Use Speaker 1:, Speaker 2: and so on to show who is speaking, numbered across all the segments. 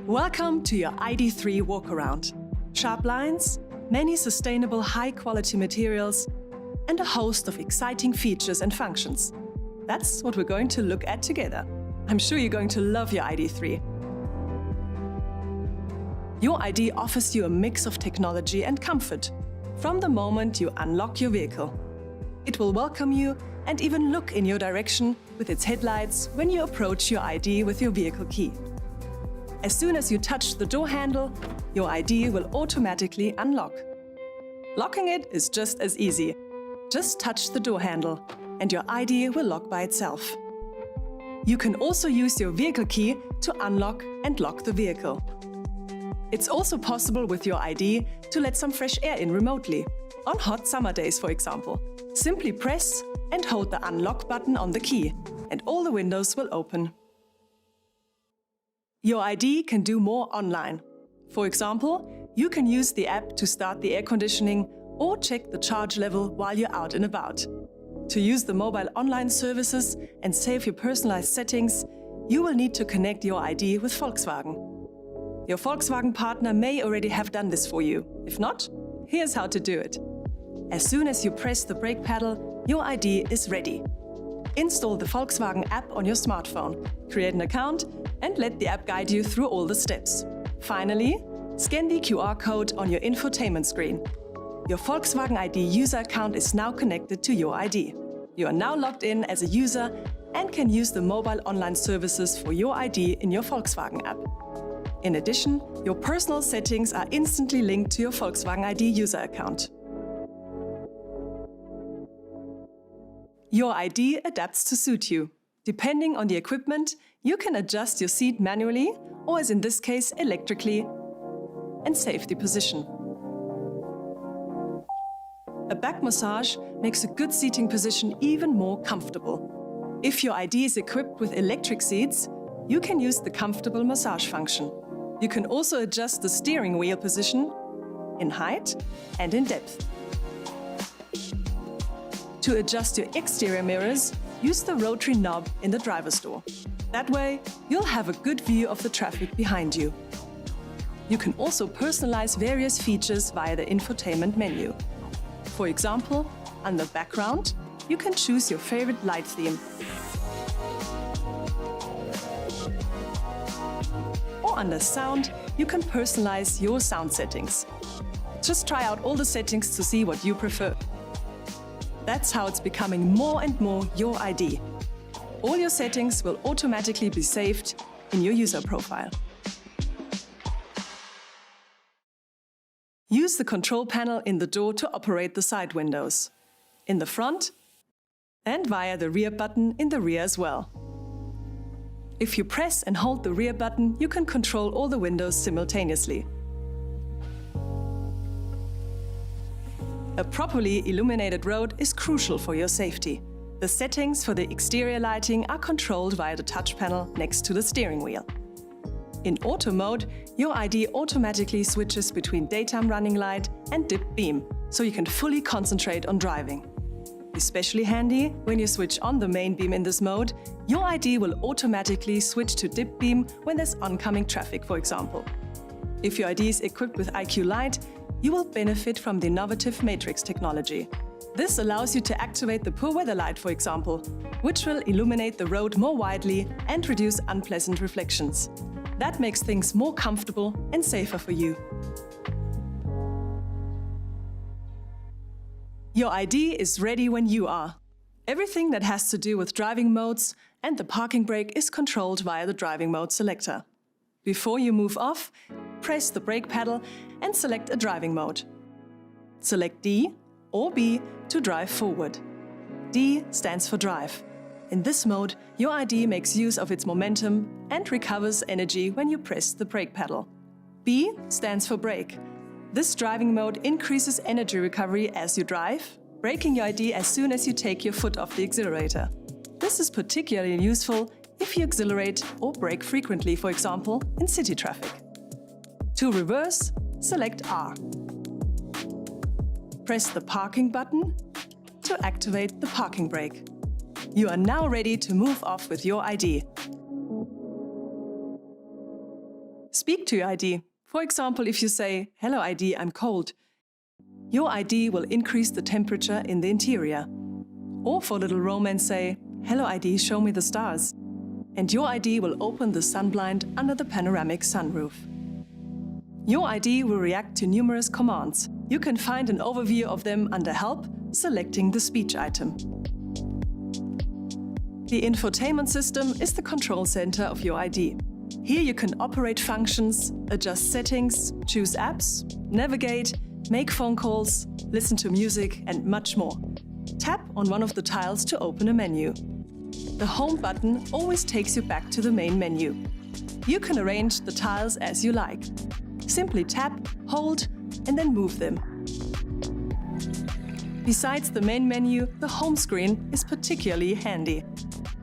Speaker 1: Welcome to your ID3 Walkaround. Sharp lines, many sustainable high-quality materials, and a host of exciting features and functions. That's what we're going to look at together. I'm sure you're going to love your ID3. Your ID offers you a mix of technology and comfort from the moment you unlock your vehicle. It will welcome you and even look in your direction with its headlights when you approach your ID with your vehicle key. As soon as you touch the door handle, your ID will automatically unlock. Locking it is just as easy. Just touch the door handle and your ID will lock by itself. You can also use your vehicle key to unlock and lock the vehicle. It's also possible with your ID to let some fresh air in remotely, on hot summer days for example. Simply press and hold the unlock button on the key and all the windows will open. Your ID can do more online. For example, you can use the app to start the air conditioning or check the charge level while you're out and about. To use the mobile online services and save your personalized settings, you will need to connect your ID with Volkswagen. Your Volkswagen partner may already have done this for you. If not, here's how to do it. As soon as you press the brake pedal, your ID is ready. Install the Volkswagen app on your smartphone, create an account, and let the app guide you through all the steps. Finally, scan the QR code on your infotainment screen. Your Volkswagen ID user account is now connected to your ID. You are now logged in as a user and can use the mobile online services for your ID in your Volkswagen app. In addition, your personal settings are instantly linked to your Volkswagen ID user account. Your ID adapts to suit you. Depending on the equipment, you can adjust your seat manually, or as in this case, electrically, and save the position. A back massage makes a good seating position even more comfortable. If your ID is equipped with electric seats, you can use the comfortable massage function. You can also adjust the steering wheel position in height and in depth. To adjust your exterior mirrors, use the rotary knob in the driver's door. That way, you'll have a good view of the traffic behind you. You can also personalize various features via the infotainment menu. For example, under Background, you can choose your favorite light theme. Or under Sound, you can personalize your sound settings. Just try out all the settings to see what you prefer. That's how it's becoming more and more your ID. All your settings will automatically be saved in your user profile. Use the control panel in the door to operate the side windows, in the front, and via the rear button in the rear as well. If you press and hold the rear button, you can control all the windows simultaneously. A properly illuminated road is crucial for your safety. The settings for the exterior lighting are controlled via the touch panel next to the steering wheel. In auto mode, your ID automatically switches between daytime running light and dip beam, so you can fully concentrate on driving. Especially handy when you switch on the main beam in this mode, your ID will automatically switch to dip beam when there's oncoming traffic, for example. If your ID is equipped with IQ Light, you will benefit from the innovative matrix technology. This allows you to activate the poor weather light, for example, which will illuminate the road more widely and reduce unpleasant reflections. That makes things more comfortable and safer for you. Your ID is ready when you are. Everything that has to do with driving modes and the parking brake is controlled via the driving mode selector. Before you move off, press the brake pedal and select a driving mode. Select D or B to drive forward. D stands for drive. In this mode, your ID makes use of its momentum and recovers energy when you press the brake pedal. B stands for brake. This driving mode increases energy recovery as you drive, braking your ID as soon as you take your foot off the accelerator. This is particularly useful if you accelerate or brake frequently, for example, in city traffic. To reverse, select R. Press the parking button to activate the parking brake. You are now ready to move off with your ID. speak to your ID. For example, if you say, "Hello ID, I'm cold," your ID will increase the temperature in the interior. Or for little romance, say, "Hello ID, show me the stars." And your ID will open the sunblind under the panoramic sunroof. Your ID will react to numerous commands. You can find an overview of them under Help, selecting the speech item. The infotainment system is the control center of your ID. Here you can operate functions, adjust settings, choose apps, navigate, make phone calls, listen to music, and much more. Tap on one of the tiles to open a menu. The Home button always takes you back to the main menu. You can arrange the tiles as you like. Simply tap, hold, and then move them. Besides the main menu, the home screen is particularly handy.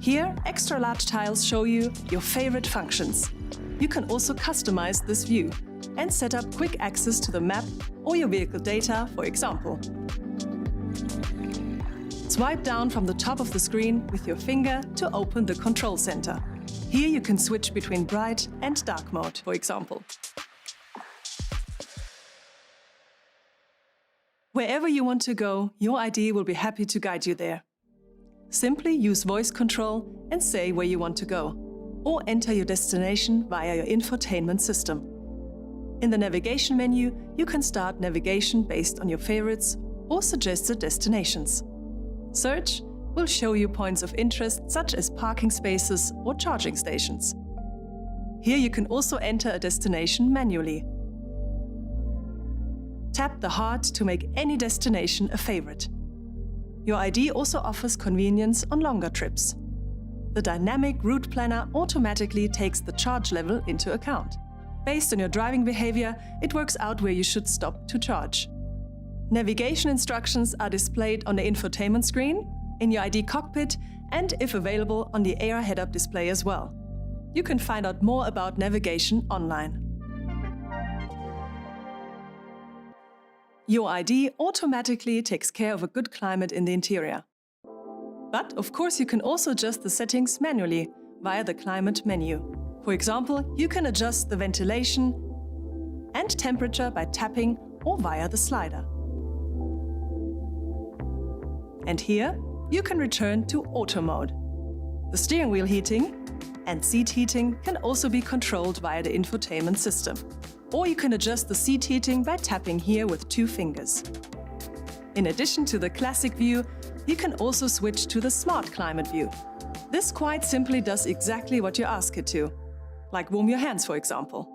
Speaker 1: Here, extra large tiles show you your favorite functions. You can also customize this view and set up quick access to the map or your vehicle data, for example. Swipe down from the top of the screen with your finger to open the control center. Here you can switch between bright and dark mode, for example. Wherever you want to go, your ID will be happy to guide you there. Simply use voice control and say where you want to go, or enter your destination via your infotainment system. In the navigation menu, you can start navigation based on your favorites or suggested destinations. Search will show you points of interest such as parking spaces or charging stations. Here you can also enter a destination manually. Tap the heart to make any destination a favorite. Your ID also offers convenience on longer trips. The dynamic route planner automatically takes the charge level into account. Based on your driving behavior, it works out where you should stop to charge. Navigation instructions are displayed on the infotainment screen, in your ID cockpit, and, if available, on the AR head-up display as well. You can find out more about navigation online. Your ID automatically takes care of a good climate in the interior. But, of course, you can also adjust the settings manually via the climate menu. For example, you can adjust the ventilation and temperature by tapping or via the slider. And here, you can return to auto mode. The steering wheel heating and seat heating can also be controlled via the infotainment system. Or you can adjust the seat heating by tapping here with 2 fingers. In addition to the classic view, you can also switch to the smart climate view. This quite simply does exactly what you ask it to, like warm your hands, for example.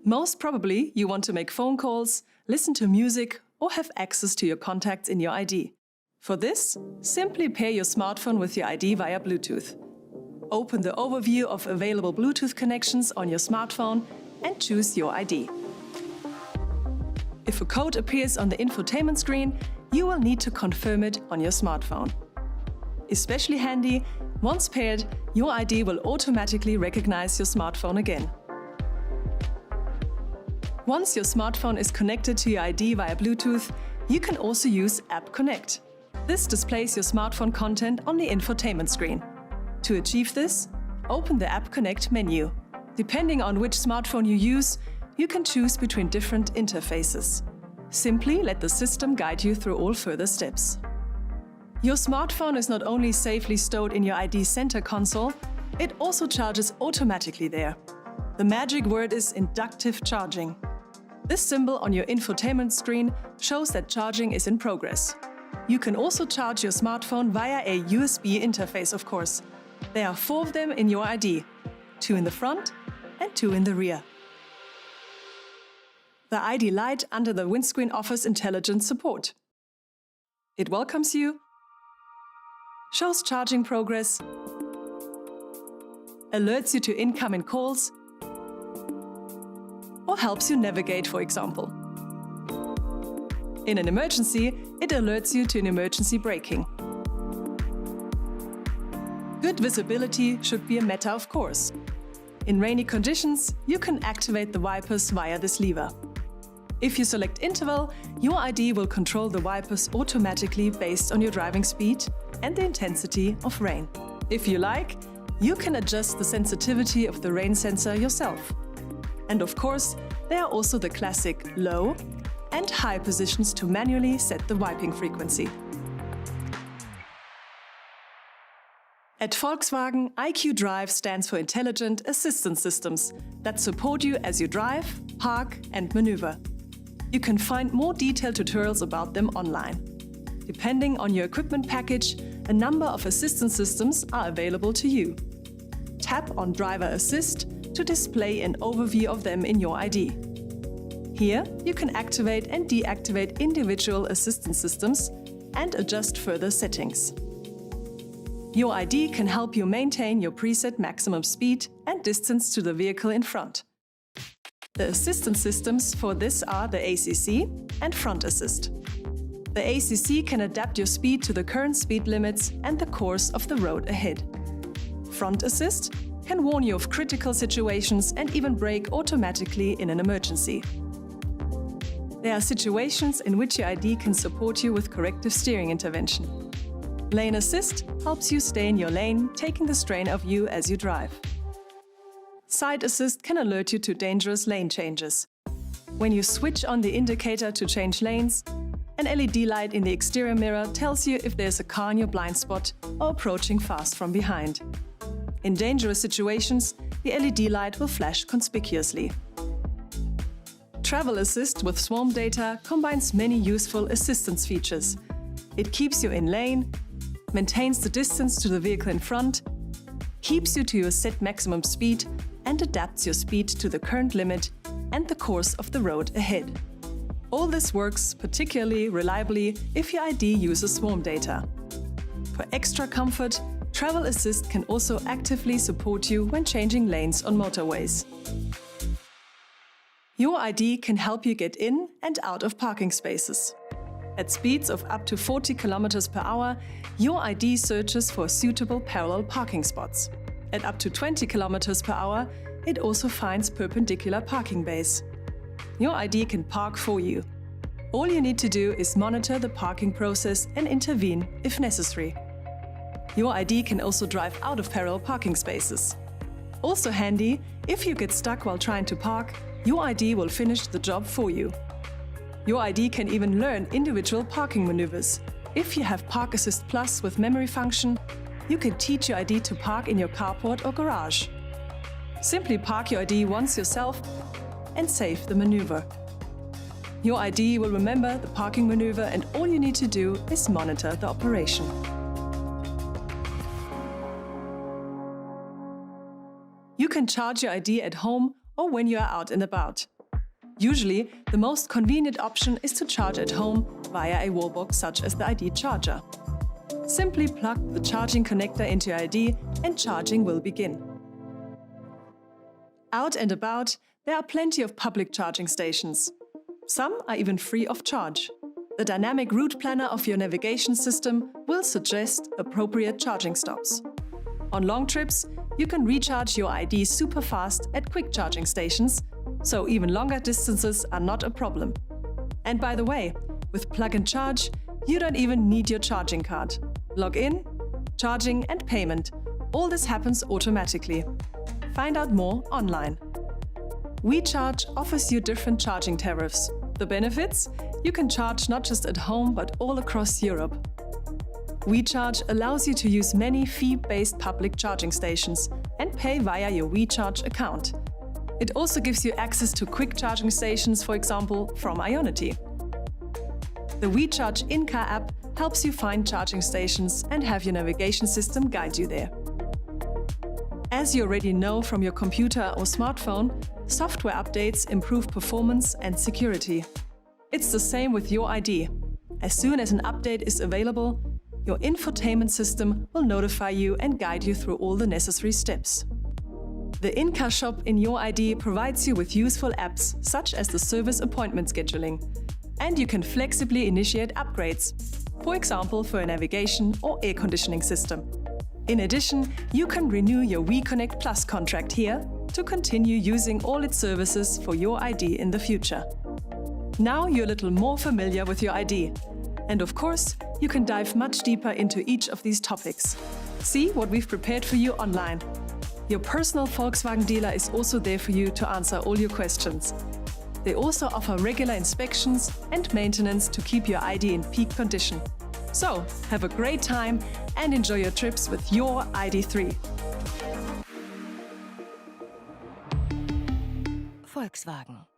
Speaker 1: Most probably, you want to make phone calls, listen to music, or have access to your contacts in your ID. For this, simply pair your smartphone with your ID via Bluetooth. Open the overview of available Bluetooth connections on your smartphone and choose your ID. If a code appears on the infotainment screen, you will need to confirm it on your smartphone. Especially handy, once paired, your ID will automatically recognize your smartphone again. Once your smartphone is connected to your ID via Bluetooth, you can also use App Connect. This displays your smartphone content on the infotainment screen. To achieve this, open the App Connect menu. Depending on which smartphone you use, you can choose between different interfaces. Simply let the system guide you through all further steps. Your smartphone is not only safely stored in your ID center console, it also charges automatically there. The magic word is inductive charging. This symbol on your infotainment screen shows that charging is in progress. You can also charge your smartphone via a USB interface, of course. There are 4 of them in your ID, 2 in the front and 2 in the rear. The ID light under the windscreen offers intelligent support. It welcomes you, shows charging progress, alerts you to incoming calls, or helps you navigate, for example. In an emergency, it alerts you to an emergency braking. Good visibility should be a matter of course. In rainy conditions, you can activate the wipers via this lever. If you select interval, your ID will control the wipers automatically based on your driving speed and the intensity of rain. If you like, You can adjust the sensitivity of the rain sensor yourself. And of course, there are also the classic low and high positions to manually set the wiping frequency. At Volkswagen, IQ Drive stands for Intelligent Assistance Systems that support you as you drive, park and maneuver. You can find more detailed tutorials about them online. Depending on your equipment package, a number of assistance systems are available to you. Tap on Driver Assist to display an overview of them in your ID. Here, you can activate and deactivate individual assistance systems and adjust further settings. Your ID can help you maintain your preset maximum speed and distance to the vehicle in front. The assistance systems for this are the ACC and Front Assist. The ACC can adapt your speed to the current speed limits and the course of the road ahead. Front Assist can warn you of critical situations and even brake automatically in an emergency. There are situations in which your ID can support you with corrective steering intervention. Lane Assist helps you stay in your lane, taking the strain off you as you drive. Side Assist can alert you to dangerous lane changes. When you switch on the indicator to change lanes, an LED light in the exterior mirror tells you if there's a car in your blind spot or approaching fast from behind. In dangerous situations, the LED light will flash conspicuously. Travel Assist with Swarm data combines many useful assistance features. It keeps you in lane, maintains the distance to the vehicle in front, keeps you to your set maximum speed and adapts your speed to the current limit and the course of the road ahead. All this works particularly reliably if your ID uses Swarm data. For extra comfort, Travel Assist can also actively support you when changing lanes on motorways. Your ID can help you get in and out of parking spaces. At speeds of up to 40 km per hour, your ID searches for suitable parallel parking spots. At up to 20 km per hour, it also finds perpendicular parking bays. Your ID can park for you. All you need to do is monitor the parking process and intervene if necessary. Your ID can also drive out of parallel parking spaces. Also handy, if you get stuck while trying to park, your ID will finish the job for you. Your ID can even learn individual parking maneuvers. If you have Park Assist Plus with memory function, you can teach your ID to park in your carport or garage. Simply park your ID once yourself and save the maneuver. Your ID will remember the parking maneuver and all you need to do is monitor the operation. You can charge your ID at home or when you are out and about. Usually, the most convenient option is to charge at home via a wallbox such as the ID charger. Simply plug the charging connector into your ID and charging will begin. Out and about, there are plenty of public charging stations. Some are even free of charge. The dynamic route planner of your navigation system will suggest appropriate charging stops. On long trips, you can recharge your ID super fast at quick charging stations, so even longer distances are not a problem. And by the way, with Plug and Charge, you don't even need your charging card. Log in, charging and payment. All this happens automatically. Find out more online. WeCharge offers you different charging tariffs. The benefits? You can charge not just at home but all across Europe. WeCharge allows you to use many fee-based public charging stations and pay via your WeCharge account. It also gives you access to quick charging stations, for example, from Ionity. The WeCharge in-car app helps you find charging stations and have your navigation system guide you there. As you already know from your computer or smartphone, software updates improve performance and security. It's the same with your ID. As soon as an update is available, your infotainment system will notify you and guide you through all the necessary steps. The in-car shop in your ID provides you with useful apps such as the service appointment scheduling, and you can flexibly initiate upgrades, for example for a navigation or air conditioning system. In addition, you can renew your WeConnect Plus contract here to continue using all its services for your ID in the future. Now you're a little more familiar with your ID. And of course, you can dive much deeper into each of these topics. See what we've prepared for you online. Your personal Volkswagen dealer is also there for you to answer all your questions. They also offer regular inspections and maintenance to keep your ID in peak condition. So, have a great time and enjoy your trips with your ID3.
Speaker 2: Volkswagen.